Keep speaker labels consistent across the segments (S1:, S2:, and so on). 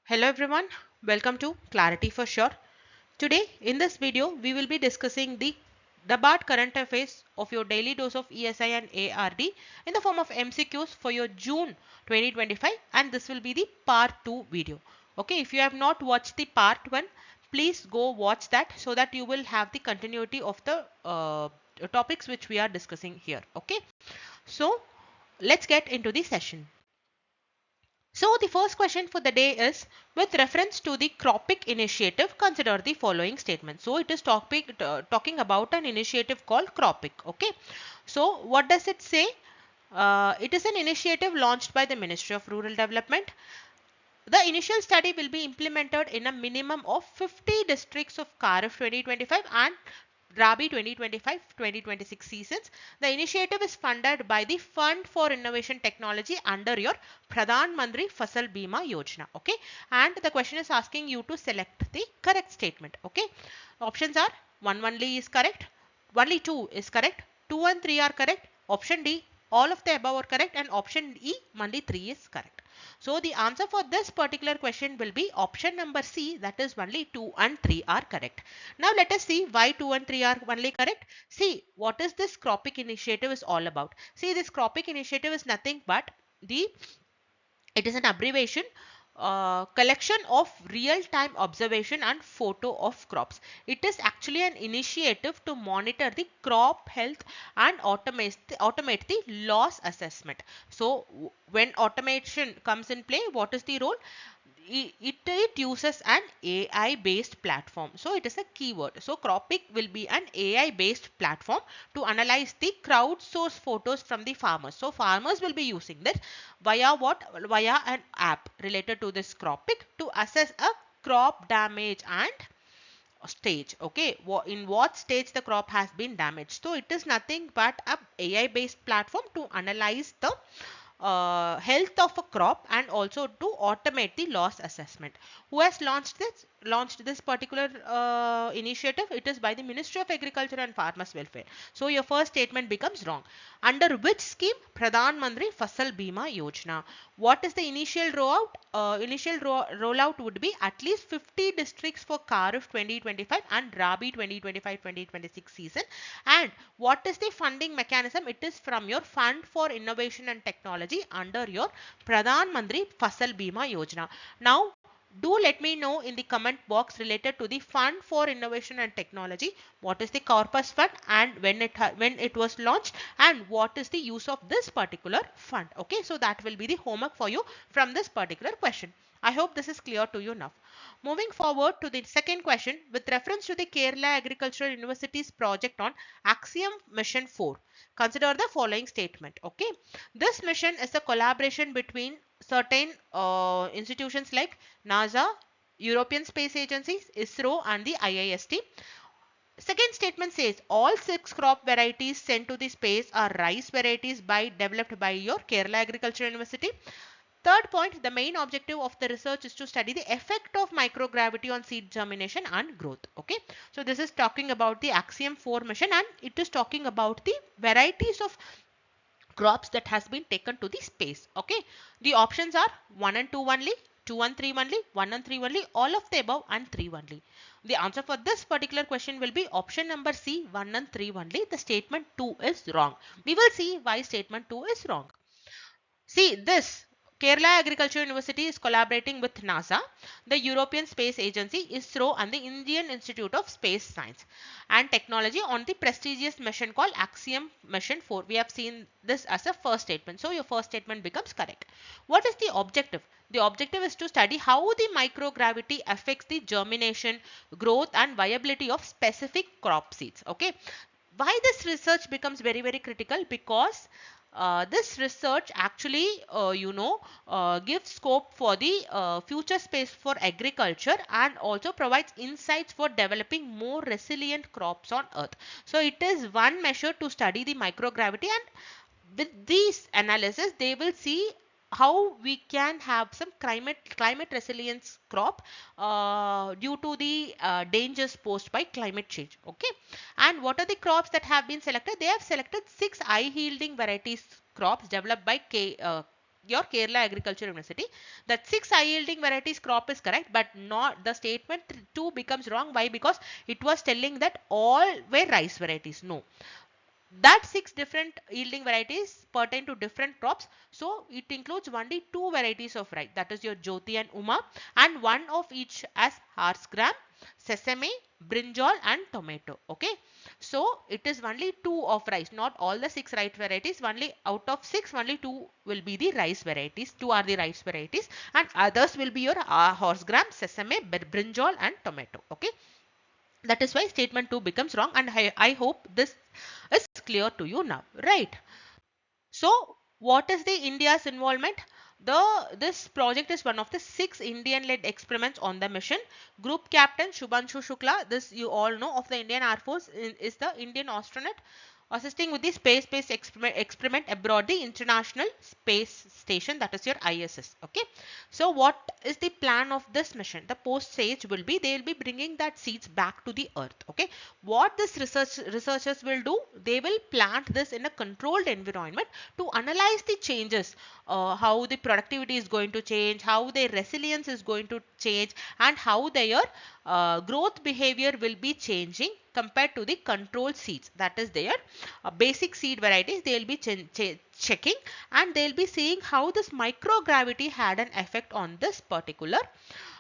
S1: Hello everyone, welcome to Clarity for Sure. Today in this video we will be discussing the NABARD current affairs of your daily dose of ESI and ARD in the form of MCQs for your June 2025, and this will be the part 2 video. Okay, if you have not watched the part 1, please go watch that so that you will have the continuity of the topics which we are discussing here. Okay, so let's get into the session. So the first question for the day is, with reference to the CROPIC initiative, consider the following statement. So it is talking about an initiative called CROPIC. Okay. So what does it say? It is an initiative launched by the Ministry of Rural Development. The initial study will be implemented in a minimum of 50 districts of Kharif 2025 and Rabi 2025-2026 seasons. The initiative is funded by the Fund for Innovation Technology under your Pradhan Mantri Fasal Bima Yojana. Okay, and the question is asking you to select the correct statement. Okay, options are 1 only is correct, only 2 is correct, 2 and 3 are correct, option D all of the above are correct, and option E only 3 is correct. So the answer for this particular question will be option number C, that is only 2 and 3 are correct. Now let us see why 2 and 3 are only correct. See, what is this CROPIC initiative is all about. See, this CROPIC initiative is nothing but it is an abbreviation, collection of real-time observation and photo of crops. It is actually an initiative to monitor the crop health and automate the loss assessment. So when automation comes in play, what is the role? It uses an AI based platform. So it is a keyword. So CROPIC will be an AI based platform to analyze the crowdsourced photos from the farmers. So farmers will be using this via what? Via an app related to this CROPIC to assess a crop damage and stage. Okay, in what stage the crop has been damaged. So it is nothing but a AI based platform to analyze the health of a crop and also to automate the loss assessment. Who has launched this particular initiative? It is by the Ministry of Agriculture and Farmers Welfare. So your first statement becomes wrong. Under which scheme? Pradhan Mantri Fasal Bima Yojana. What is the initial rollout? Rollout would be at least 50 districts for Kharif 2025 and Rabi 2025-2026 season. And what is the funding mechanism? It is from your Fund for Innovation and Technology under your Pradhan Mantri Fasal Bima Yojana. Now, do let me know in the comment box related to the Fund for Innovation and Technology, what is the corpus fund and when it was launched and what is the use of this particular fund. Okay, so that will be the homework for you from this particular question. I hope this is clear to you now. Moving forward to the second question, with reference to the Kerala Agricultural University's project on Axiom Mission 4, consider the following statement. Okay, this mission is a collaboration between certain institutions like NASA, European Space Agency, ISRO and the IIST. Second statement says all 6 crop varieties sent to the space are rice varieties developed by your Kerala Agricultural University. Third point, the main objective of the research is to study the effect of microgravity on seed germination and growth. Okay, so this is talking about the Axiom 4 mission and it is talking about the varieties of crops that has been taken to the space. Okay, the options are 1 and 2 only, 2 and 3 only, 1 and 3 only, all of the above and 3 only. The answer for this particular question will be option number C, 1 and 3 only. The statement 2 is wrong. We will see why statement 2 is wrong. See this, Kerala Agriculture University is collaborating with NASA, the European Space Agency, ISRO and the Indian Institute of Space Science and Technology on the prestigious mission called Axiom Mission 4. We have seen this as a first statement. So your first statement becomes correct. What is the objective? The objective is to study how the microgravity affects the germination, growth and viability of specific crop seeds. Okay. Why this research becomes very critical? Because this research actually gives scope for the future space for agriculture and also provides insights for developing more resilient crops on earth. So it is one measure to study the microgravity, and with these analysis they will see how we can have some climate resilience crop due to the dangers posed by climate change. Okay, and what are the crops that have been selected? They have selected 6 high yielding varieties crops developed by your Kerala Agriculture University, that 6 high yielding varieties crop is correct, but not the statement 2 becomes wrong. Why? Because it was telling that all were rice varieties. No, that 6 different yielding varieties pertain to different crops, so it includes only 2 varieties of rice, that is your Jyoti and Uma, and one of each as horse gram, sesame, brinjal and tomato. Okay, so it is only 2 of rice, not all the 6 rice varieties. Only out of 6, only 2 will be the rice varieties, 2 are the rice varieties, and others will be your horse gram, sesame, brinjal and tomato. Okay, that is why statement 2 becomes wrong, and I hope this is clear to you now, right? So what is the India's involvement? This project is one of the 6 Indian-led experiments on the mission. Group Captain Shubhanshu Shukla, this you all know, of the Indian Air Force, is the Indian astronaut assisting with the space-based experiment aboard the International Space Station, that is your ISS. Okay, so what is the plan of this mission? The post stage will be, they will be bringing that seeds back to the earth. Okay, what this researchers will do, they will plant this in a controlled environment to analyze the changes, how the productivity is going to change, how their resilience is going to change, and how their growth behavior will be changing compared to the control seeds, that is their basic seed varieties. They will be checking, and they will be seeing how this microgravity had an effect on this particular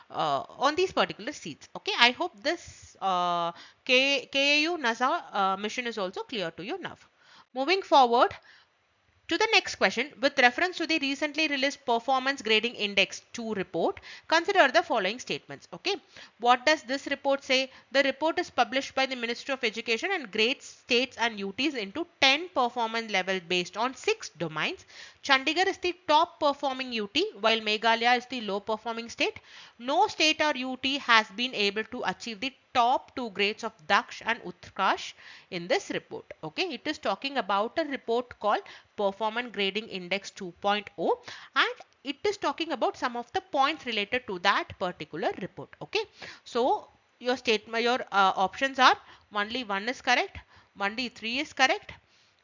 S1: on these particular seeds. Okay, I hope this KAU NASA mission is also clear to you now. Moving forward to the next question, with reference to the recently released Performance Grading Index 2 report, consider the following statements. Okay, what does this report say? The report is published by the Ministry of Education and grades states and UTs into 10 performance levels based on 6 domains. Chandigarh is the top performing UT, while Meghalaya is the low performing state. No state or UT has been able to achieve the top 2 grades of Daksh and Utkarsh in this report. Okay, it is talking about a report called Performance Grading Index 2.0, and it is talking about some of the points related to that particular report. Okay, so your statement, your options are only 1 is correct, only 3 is correct,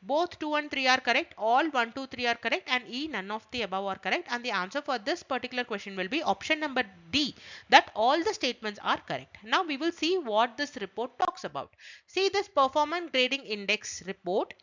S1: both 2 and 3 are correct, all 1, 2, 3 are correct, and E, none of the above are correct. And the answer for this particular question will be option number D, that all the statements are correct. Now we will see what this report talks about. See, this Performance Grading Index report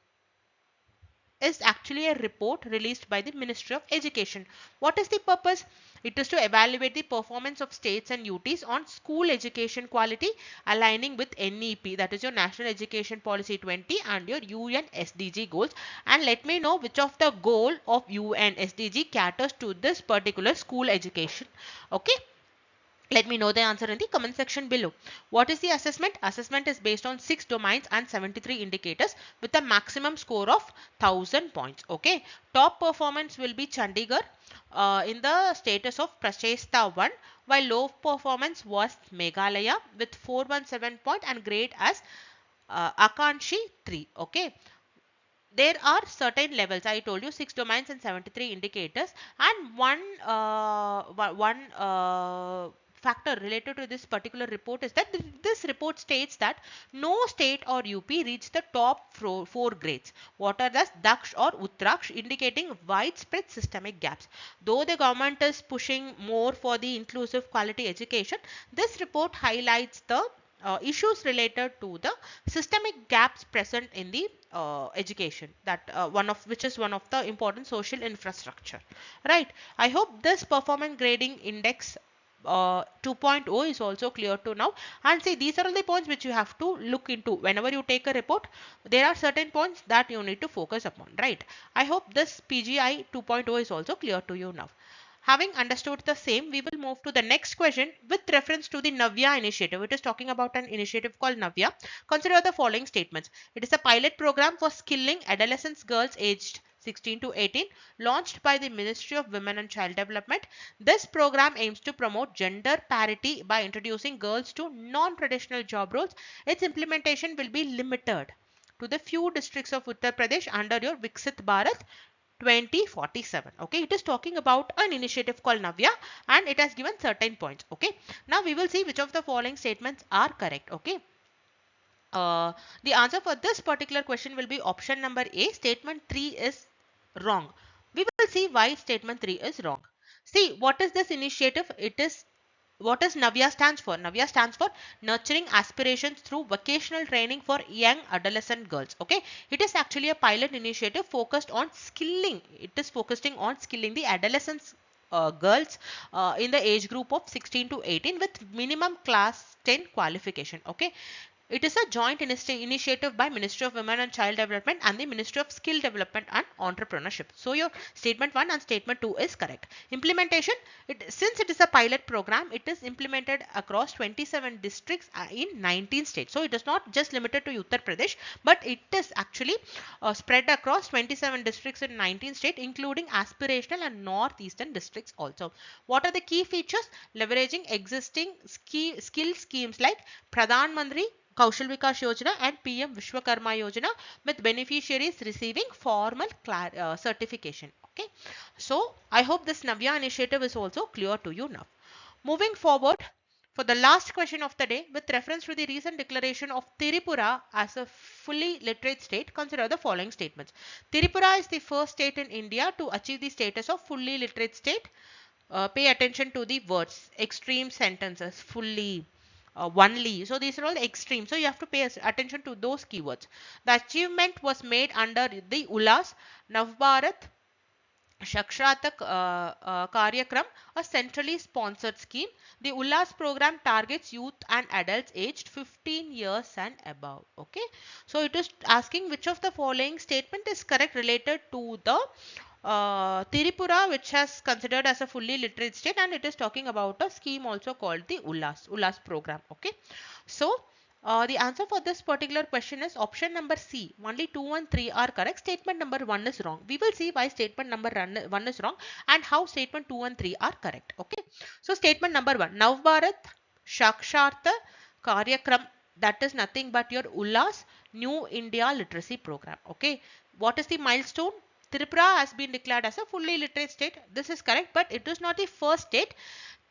S1: is actually a report released by the Ministry of Education. What is the purpose? It is to evaluate the performance of states and UTs on school education quality, aligning with NEP, that is your National Education Policy 20, and your UN SDG goals. And let me know which of the goal of UN SDG caters to this particular school education. Okay. Let me know the answer in the comment section below. What is the assessment? Assessment is based on 6 domains and 73 indicators with a maximum score of 1000 points. Okay. Top performance will be Chandigarh in the status of Prachesta 1, while low performance was Meghalaya with 417 point and grade as Akanshi 3. Okay. There are certain levels. I told you 6 domains and 73 indicators, and one factor related to this particular report is that this report states that no state or UP reached the top 4 grades. What are those? Daksh or Uttarakhand, indicating widespread systemic gaps. Though the government is pushing more for the inclusive quality education, this report highlights the issues related to the systemic gaps present in the education, that one of which is one of the important social infrastructure, right? I hope this performance grading index 2.0 is also clear to now. And see, these are all the points which you have to look into whenever you take a report. There are certain points that you need to focus upon, right? I hope this PGI 2.0 is also clear to you now. Having understood the same, we will move to the next question with reference to the NAVYA initiative. It is talking about an initiative called NAVYA. Consider the following statements. It is a pilot program for skilling adolescent girls aged 16 to 18, launched by the Ministry of Women and Child Development. This program aims to promote gender parity by introducing girls to non-traditional job roles. Its implementation will be limited to the few districts of Uttar Pradesh under your Viksit Bharat 2047. Okay, it is talking about an initiative called NAVYA, and it has given certain points. Okay, now we will see which of the following statements are correct. Okay, the answer for this particular question will be option number A. Statement 3 is wrong. We will will see why statement 3 is wrong. See, what is this initiative? It is what does NAVYA stands for? NAVYA stands for Nurturing Aspirations Through Vocational Training for Young Adolescent Girls. Okay, it is actually a pilot initiative focused on skilling. It is focusing on skilling the adolescents girls in the age group of 16 to 18 with minimum class 10 qualification. Okay, it is a joint initiative by Ministry of Women and Child Development and the Ministry of Skill Development and Entrepreneurship. So your statement 1 and statement 2 is correct. Implementation, since it is a pilot program, it is implemented across 27 districts in 19 states. So it is not just limited to Uttar Pradesh, but it is actually spread across 27 districts in 19 states, including aspirational and northeastern districts also. What are the key features? Leveraging existing skill schemes like Pradhan Mantri Kaushal Vikas Yojana and PM Vishwakarma Yojana, with beneficiaries receiving formal certification. Okay, so I hope this NAVYA initiative is also clear to you now. Moving forward, for the last question of the day, with reference to the recent declaration of Tripura as a fully literate state, consider the following statements. Tripura is the first state in India to achieve the status of fully literate state. Pay attention to the words, extreme sentences, fully, only. So these are all extreme. So you have to pay attention to those keywords. The achievement was made under the ULLAS NABARD Shakshata Karyakram, a centrally sponsored scheme. The ULLAS program targets youth and adults aged 15 years and above. Okay. So it is asking which of the following statement is correct related to the Tripura, which has considered as a fully literate state, and it is talking about a scheme also called the ULLAS program. Okay. So the answer for this particular question is option number C. Only 2 and 3 are correct. Statement number 1 is wrong. We will see why statement number 1 is wrong and how statement 2 and 3 are correct. Okay. So statement number 1. Navbharat Shaksharta Karyakram, that is nothing but your ULLAS New India Literacy Program. Okay. What is the milestone? Tripura has been declared as a fully literate state. This is correct, but it is not the first state.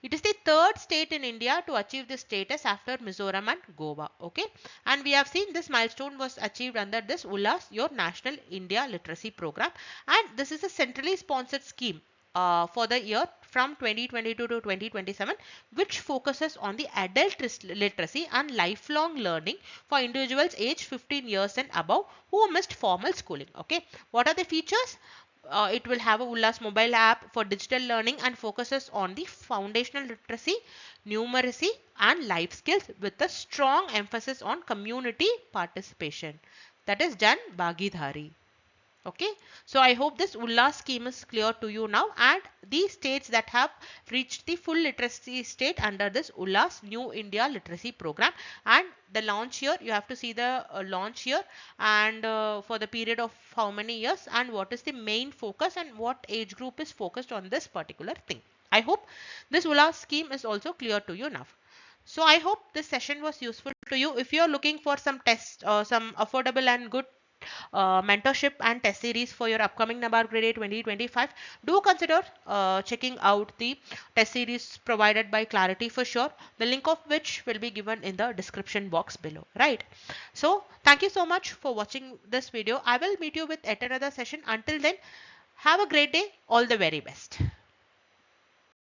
S1: It is the third state in India to achieve this status after Mizoram and Goa. Okay, and we have seen this milestone was achieved under this ULLAS, your National India Literacy Program, and this is a centrally sponsored scheme for the year from 2022 to 2027, which focuses on the adult literacy and lifelong learning for individuals aged 15 years and above who missed formal schooling. Okay, what are the features? It will have a ULLAS mobile app for digital learning and focuses on the foundational literacy, numeracy and life skills with a strong emphasis on community participation. That is Jan Bhagidhari. Okay, so I hope this ULLAS scheme is clear to you now, and the states that have reached the full literacy state under this ULLAS New India Literacy Program, and the launch year, you have to see the launch year, and for the period of how many years, and what is the main focus and what age group is focused on this particular thing. I hope this ULLAS scheme is also clear to you now. So I hope this session was useful to you. If you are looking for some tests, some affordable and good mentorship and test series for your upcoming NABARD Grade A 2025, do consider checking out the test series provided by Clarity for Sure, the link of which will be given in the description box below. Right. So thank you so much for watching this video. I will meet you with yet another session. Until then, have a great day. All the very best.